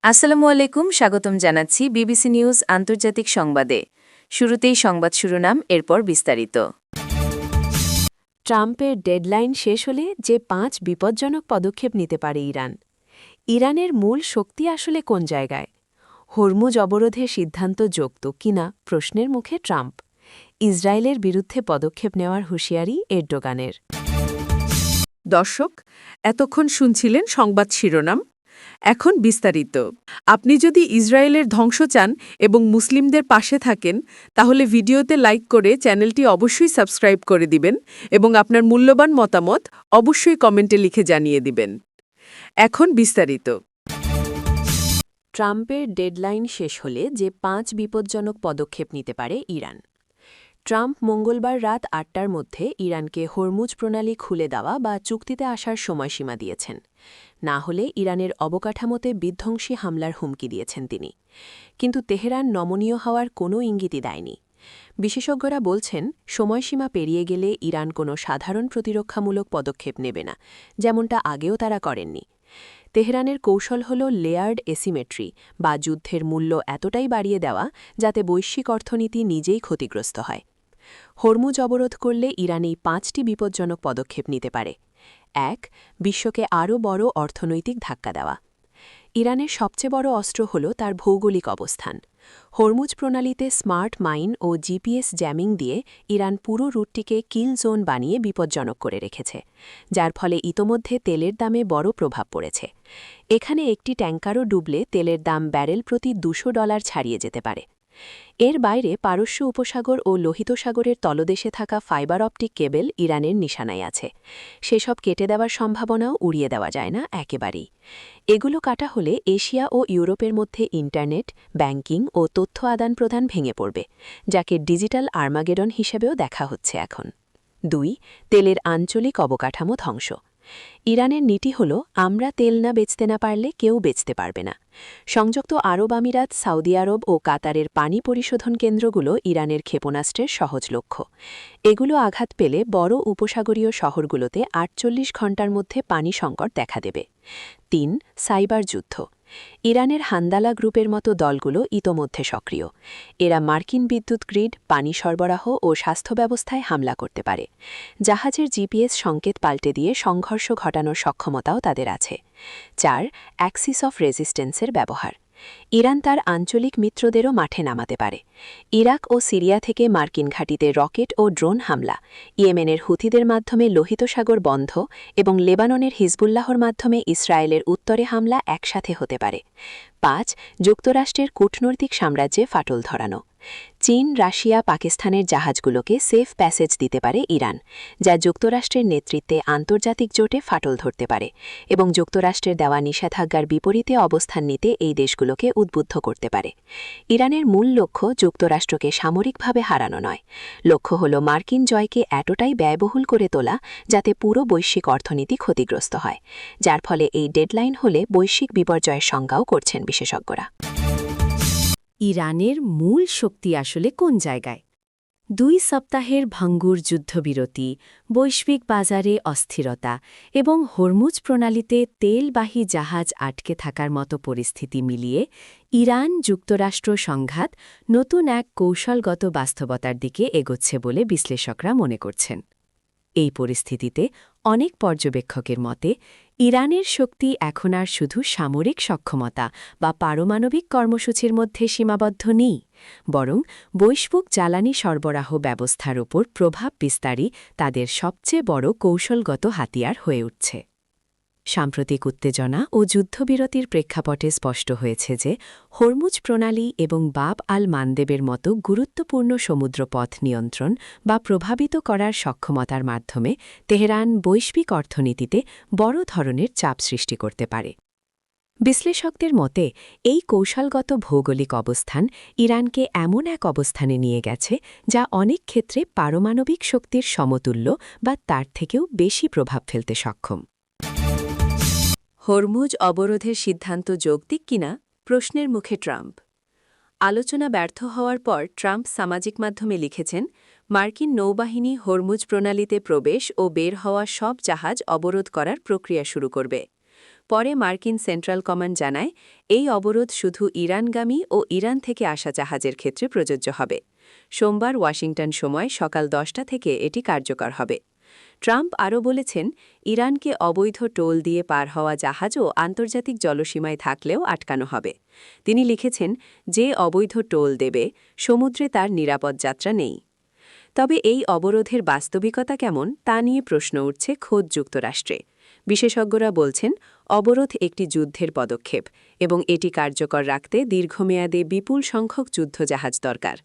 আসসালামু আলাইকুম, স্বাগতম জানাচ্ছি বিবিসি নিউজ আন্তর্জাতিক সংবাদে। শুরুতেই সংবাদ শিরোনাম, এরপর বিস্তারিত। ট্রাম্পের ডেডলাইন শেষ হলে যে 5 বিপজ্জনক পদক্ষেপ নিতে পারে ইরান। ইরানের মূল শক্তি আসলে কোন জায়গায়? হরমুজ অবরোধের সিদ্ধান্ত যৌক্তিক কিনা প্রশ্নের মুখে ট্রাম্প। ইসরায়েলের বিরুদ্ধে পদক্ষেপ নেওয়ার হুঁশিয়ারি এরডোগানের। দর্শক, এতক্ষণ শুনছিলেন সংবাদ শিরোনাম। এখন বিস্তারিত। আপনি যদি ইসরায়েলের ধ্বংস চান এবং মুসলিমদের পাশে থাকেন, তাহলে ভিডিওতে লাইক করে চ্যানেলটি অবশ্যই সাবস্ক্রাইব করে দিবেন এবং আপনার মূল্যবান মতামত অবশ্যই কমেন্টে লিখে জানিয়ে দিবেন। এখন বিস্তারিত। ট্রাম্পের ডেডলাইন শেষ হলে যে 5 বিপজ্জনক পদক্ষেপ নিতে পারে ইরান। ট্রাম্প মঙ্গলবার রাত 8টার মধ্যে ইরানকে হরমুজ প্রণালী খুলে দেওয়া বা চুক্তিতে আসার সময়সীমা দিয়েছেন। না হলে ইরানের অবকাঠামোতে বিধ্বংসী হামলার হুমকি দিয়েছেন তিনি। কিন্তু তেহরান নমনীয় হওয়ার কোনো ইঙ্গিতই দেয়নি। বিশেষজ্ঞরা বলছেন, সময়সীমা পেরিয়ে গেলে ইরান কোনো সাধারণ প্রতিরক্ষামূলক পদক্ষেপ নেবে না, যেমনটা আগেও তারা করেননি। তেহরানের কৌশল হল লেয়ার্ড এসিমেট্রি বা যুদ্ধের মূল্য এতটাই বাড়িয়ে দেওয়া যাতে বৈশ্বিক অর্থনীতি নিজেই ক্ষতিগ্রস্ত হয়। হরমুজ অবরোধ করলে ইরান এই 5টি বিপজ্জনক পদক্ষেপ নিতে পারে। 1. বিশ্বকে আরও বড় অর্থনৈতিক ধাক্কা দেওয়া। ইরানের সবচেয়ে বড় অস্ত্র হল তার ভৌগোলিক অবস্থান। হরমুজ প্রণালীতে স্মার্ট মাইন ও জিপিএস জ্যামিং দিয়ে ইরান পুরো রুটটিকে কিল জোন বানিয়ে বিপজ্জনক করে রেখেছে, যার ফলে ইতোমধ্যে তেলের দামে বড় প্রভাব পড়েছে। এখানে একটি ট্যাঙ্কারও ডুবলে তেলের দাম ব্যারেল প্রতি $200 ছাড়িয়ে যেতে পারে। এর বাইরে পারস্য উপসাগর ও লোহিত সাগরের তলদেশে থাকা ফাইবার অপটিক কেবল ইরানের নিশানায় আছে। সেসব কেটে দেওয়ার সম্ভাবনাও উড়িয়ে দেওয়া যায় না একেবারেই। এগুলো কাটা হলে এশিয়া ও ইউরোপের মধ্যে ইন্টারনেট, ব্যাংকিং ও তথ্য আদান-প্রদান ভেঙে পড়বে, যাকে ডিজিটাল আর্মাগেডন হিসেবেও দেখা হচ্ছে এখন। 2. তেলের আঞ্চলিক অবকাঠামো ধ্বংস। ইরানের নীতি হল, আমরা তেল না বেচতে না পারলে কেউ বেচতে পারবে না। সংযুক্ত আরব আমিরাত, সৌদি আরব ও কাতারের পানি পরিশোধন কেন্দ্রগুলো ইরানের ক্ষেপণাস্ত্রের সহজ লক্ষ্য। এগুলো আঘাত পেলে বড় উপসাগরীয় শহরগুলোতে 48 ঘণ্টার মধ্যে পানি সংকট দেখা দেবে। 3. সাইবার যুদ্ধ। ইরানের হান্দালা গ্রুপের মতো দলগুলো ইতোমধ্যে সক্রিয়। এরা মার্কিন বিদ্যুৎ গ্রিড, পানি সরবরাহ ও স্বাস্থ্য ব্যবস্থায় হামলা করতে পারে। জাহাজের জিপিএস সংকেত পাল্টে দিয়ে সংঘর্ষ ঘটানোর সক্ষমতাও তাদের আছে। 4. অ্যাক্সিস অফ রেজিস্ট্যান্সের ব্যবহার। ইরান তার আঞ্চলিক মিত্রদেরও মাঠে নামাতে পারে। ইরাক ও সিরিয়া থেকে মার্কিন ঘাঁটিতে রকেট ও ড্রোন হামলা, ইয়েমেনের হুথিদের মাধ্যমে লোহিত সাগর বন্ধ এবং লেবাননের হিজবুল্লাহর মাধ্যমে ইসরায়েলের উত্তরে হামলা একসাথে হতে পারে। 5. যুক্তরাষ্ট্রের কূটনৈতিক সাম্রাজ্যে ফাটল ধরানো। চীন, রাশিয়া, পাকিস্তানের জাহাজগুলোকে সেফ প্যাসেজ দিতে পারে ইরান, যা যুক্তরাষ্ট্রের নেতৃত্বে আন্তর্জাতিক জোটে ফাটল ধরতে পারে এবং যুক্তরাষ্ট্রের দেওয়া নিষেধাজ্ঞার বিপরীতে অবস্থান নিতে এই দেশগুলোকে উদ্বুদ্ধ করতে পারে। ইরানের মূল লক্ষ্য যুক্তরাষ্ট্রকে সামরিকভাবে হারানো নয়। লক্ষ্য হল মার্কিন জয়কে এতটাই ব্যয়বহুল করে তোলা যাতে পুরো বৈশ্বিক অর্থনীতি ক্ষতিগ্রস্ত হয়, যার ফলে এই ডেডলাইন হলে বৈশ্বিক বিপর্যয়ের সংজ্ঞাও করছেন বিশেষজ্ঞরা। ইরানের মূল শক্তি আসলে কোন জায়গায়? 2 সপ্তাহের ভাঙ্গুর যুদ্ধবিরতি, বৈশ্বিক বাজারে অস্থিরতা এবং হরমুজ প্রণালীতে তেলবাহী জাহাজ আটকে থাকার মতো পরিস্থিতি মিলিয়ে ইরান যুক্তরাষ্ট্র সংঘাত নতুন এক কৌশলগত বাস্তবতার দিকে এগোচ্ছে বলে বিশ্লেষকরা মনে করছেন। এই পরিস্থিতিতে অনেক পর্যবেক্ষকের মতে ইরানের শক্তি এখন আর শুধু সামরিক সক্ষমতা বা পারমাণবিক কর্মসূচির মধ্যে সীমাবদ্ধ নেই, বরং বৈশ্বিক জ্বালানি সরবরাহ ব্যবস্থার ওপর প্রভাব বিস্তারই তাদের সবচেয়ে বড় কৌশলগত হাতিয়ার হয়ে উঠছে। সাম্প্রতিক উত্তেজনা ও যুদ্ধবিরতির প্রেক্ষাপটে স্পষ্ট হয়েছে যে হরমুজ প্রণালী এবং বাব আল মানদেবের মতো গুরুত্বপূর্ণ সমুদ্রপথ নিয়ন্ত্রণ বা প্রভাবিত করার সক্ষমতার মাধ্যমে তেহরান বৈশ্বিক অর্থনীতিতে বড় ধরনের চাপ সৃষ্টি করতে পারে। বিশ্লেষকদের মতে এই কৌশলগত ভৌগোলিক অবস্থান ইরানকে এমন এক অবস্থানে নিয়ে গেছে যা অনেক ক্ষেত্রে পারমাণবিক শক্তির সমতুল্য বা তার থেকেও বেশি প্রভাব ফেলতে সক্ষম। হরমুজ অবরোধের সিদ্ধান্ত যৌক্তিক কিনা প্রশ্নের মুখে ট্রাম্প। আলোচনা ব্যর্থ হওয়ার পর ট্রাম্প সামাজিক মাধ্যমে লিখেছেন, মার্কিন নৌবাহিনী হরমুজ প্রণালীতে প্রবেশ ও বের হওয়া সব জাহাজ অবরোধ করার প্রক্রিয়া শুরু করবে। পরে মার্কিন সেন্ট্রাল কমান্ড জানায় এই অবরোধ শুধু ইরানগামী ও ইরান থেকে আসা জাহাজের ক্ষেত্রে প্রযোজ্য হবে। সোমবার ওয়াশিংটন সময় সকাল 10টা থেকে এটি কার্যকর হবে। ট্রাম্প আরও বলেছেন, ইরানকে অবৈধ টোল দিয়ে পার হওয়া জাহাজও আন্তর্জাতিক জলসীমায় থাকলেও আটকানো হবে। তিনি লিখেছেন, যে অবৈধ টোল দেবে সমুদ্রে তার নিরাপদ যাত্রা নেই। তবে এই অবরোধের বাস্তবিকতা কেমন তা নিয়ে প্রশ্ন উঠছে খোদ যুক্তরাষ্ট্রে। বিশেষজ্ঞরা বলছেন, অবরোধ একটি যুদ্ধের পদক্ষেপ এবং এটি কার্যকর রাখতে দীর্ঘমেয়াদে বিপুল সংখ্যক যুদ্ধজাহাজ দরকার।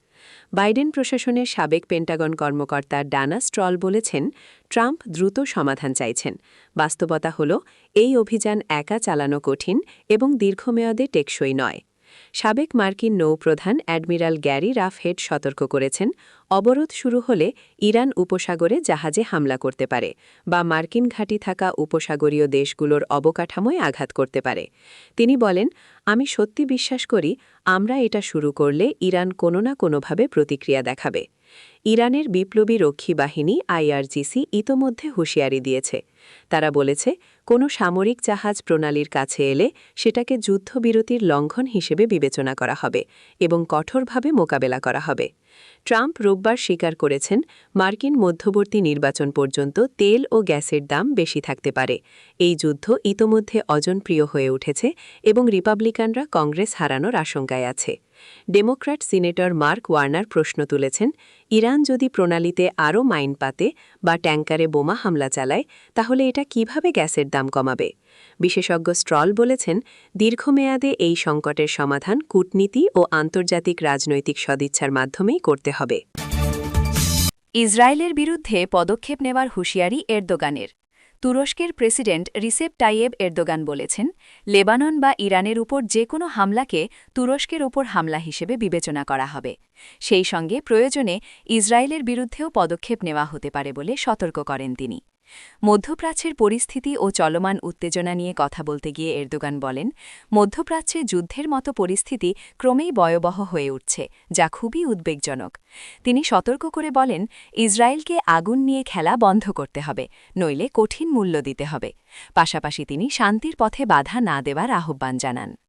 বাইডেন প্রশাসনের সাবেক পেন্টাগন কর্মকর্তা ডানা স্ট্রল বলেছেন, ট্রাম্প দ্রুত সমাধান চাইছেন। বাস্তবতা হল, এই অভিযান একা চালানো কঠিন এবং দীর্ঘমেয়াদে টেকসই নয়। সাবেক মার্কিন নৌপ্রধান অ্যাডমিরাল গ্যারি রাফহেড সতর্ক করেছেন, অবরোধ শুরু হলে ইরান উপসাগরে জাহাজে হামলা করতে পারে বা মার্কিন ঘাঁটি থাকা উপসাগরীয় দেশগুলোর অবকাঠামোয় আঘাত করতে পারে। তিনি বলেন, আমি সত্যি বিশ্বাস করি আমরা এটা শুরু করলে ইরান কোনো না কোনোভাবে প্রতিক্রিয়া দেখাবে। ইরানের বিপ্লবী রক্ষী বাহিনী আইআরজিসি ইতোমধ্যে হুঁশিয়ারি দিয়েছে। তারা বলেছে, কোনো সামরিক জাহাজ প্রণালীর কাছে এলে সেটাকে যুদ্ধবিরতির লঙ্ঘন হিসেবে বিবেচনা করা হবে এবং কঠোরভাবে মোকাবেলা করা হবে। ট্রাম্প রোববার স্বীকার করেছেন, মার্কিন মধ্যবর্তী নির্বাচন পর্যন্ত তেল ও গ্যাসের দাম বেশি থাকতে পারে। এই যুদ্ধ ইতোমধ্যে অজনপ্রিয় হয়ে উঠেছে এবং রিপাবলিকানরা কংগ্রেস হারানোর আশঙ্কায় আছে। ডেমোক্র্যাট সিনেটর মার্ক ওয়ার্নার প্রশ্ন তুলেছেন, ইরান যদি প্রণালীতে আরও মাইন পাতে বা ট্যাঙ্কারে বোমা হামলা চালায়, তাহলে এটা কিভাবে গ্যাসের দাম কমাবে? বিশেষজ্ঞ স্ট্রল বলেছেন, দীর্ঘমেয়াদে এই সংকটের সমাধান কূটনীতি ও আন্তর্জাতিক রাজনৈতিক সদিচ্ছার মাধ্যমেই করতে হবে। ইসরায়েলের বিরুদ্ধে পদক্ষেপ নেওয়ার হুঁশিয়ারি এরদোগানের। তুরস্কের প্রেসিডেন্ট রিসেপ তাইয়েব এরদোগান বলেছেন, লেবানন বা ইরানের উপর যে কোনো হামলাকে তুরস্কের ওপর হামলা হিসেবে বিবেচনা করা হবে। সেই সঙ্গে প্রয়োজনে ইসরায়েলের বিরুদ্ধেও পদক্ষেপ নেওয়া হতে পারে বলে সতর্ক করেন তিনি। মধ্যপ্রাচ্যের পরিস্থিতি ও চলমান উত্তেজনা নিয়ে কথা বলতে গিয়ে এরদোগান বলেন, মধ্যপ্রাচ্যে যুদ্ধের মতো পরিস্থিতি ক্রমেই ভয়াবহ হয়ে উঠছে, যা খুবই উদ্বেগজনক। তিনি সতর্ক করে বলেন, ইসরায়েলকে আগুন নিয়ে খেলা বন্ধ করতে হবে, নইলে কঠিন মূল্য দিতে হবে। পাশাপাশি তিনি শান্তির পথে বাধা না দেওয়ার আহ্বান জানান।